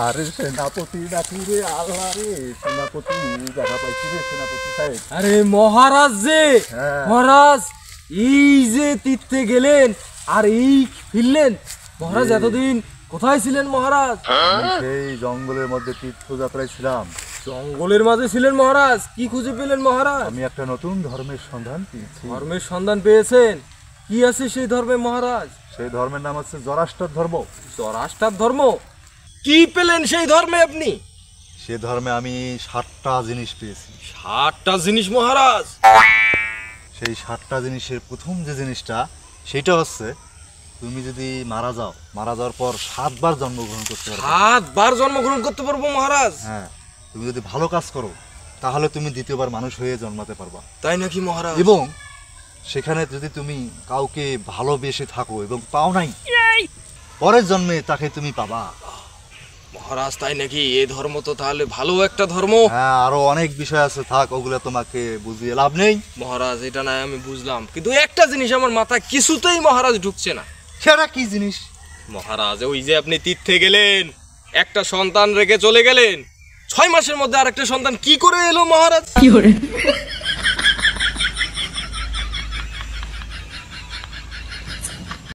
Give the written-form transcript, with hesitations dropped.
আরে সেনাপতি নাকি রে, আল্লাহ রে, সেনাপতি দেখা পাইছি রে সেনাপতি সাহেব। আরে মহারাজ যে হ্যাঁ। মহারাজ এই যে তীর্থে গেলেন আর এই ফিরলেন, মহারাজ এতদিন কোথায় ছিলেন মহারাজ? আমি সেই জঙ্গলের মধ্যে তীর্থযাত্রায় ছিলাম। জঙ্গলের মাঝে ছিলেন মহারাজ, কি খুঁজে পেলেন মহারাজ? আমি একটা নতুন ধর্মের সন্ধান পেয়েছি। ধর্মের সন্ধান পেয়েছেন? কি আছে সেই ধর্মে মহারাজ? সেই ধর্মের নাম হচ্ছে জরাষ্ট্র ধর্ম। জরাষ্টার ধর্ম? কি পেলেন সেই ধর্মে আপনি? সে ধর্মে আমি 7টা জিনিস পেয়েছি। 7টা জিনিস মহারাজ? সেই 7টা জিনিসের প্রথম যে জিনিসটা সেটা হচ্ছে, তুমি যদি মারা যাও, মারা যাওয়ার পর 7 বার জন্মগ্রহণ করতে পারবে। 7 বার জন্মগ্রহণ করতে পারবো মহারাজ? হ্যাঁ, তুমি যদি ভালো কাজ করো তাহলে তুমি দ্বিতীয়বার মানুষ হয়ে জন্মাতে পারবা। তাই নাকি মহারাজ? এবং সেখানে যদি তুমি কাউকে ভালোবেসে থাকো এবং পাও নাই, পরের জন্মে তাকে তুমি পাবা। মহারাজ তাই নাকি? এই ধর্ম তো তাহলে ভালো একটা ধর্ম। হ্যাঁ, আরো অনেক বিষয় আছে, থাক ওগুলো তোমাকে বুঝিয়ে লাভ নেই। মহারাজ এটা না আমি বুঝলাম, কিন্তু একটা জিনিস আমার মাথায় কিছুতেই মহারাজ ঢুকছে না। সেটা কি জিনিস? মহারাজ ওই যে আপনি তীর্থে গেলেন, একটা সন্তান রেখে চলে গেলেন, 6 মাসের মধ্যে আরেকটা সন্তান কি করে এলো মহারাজ?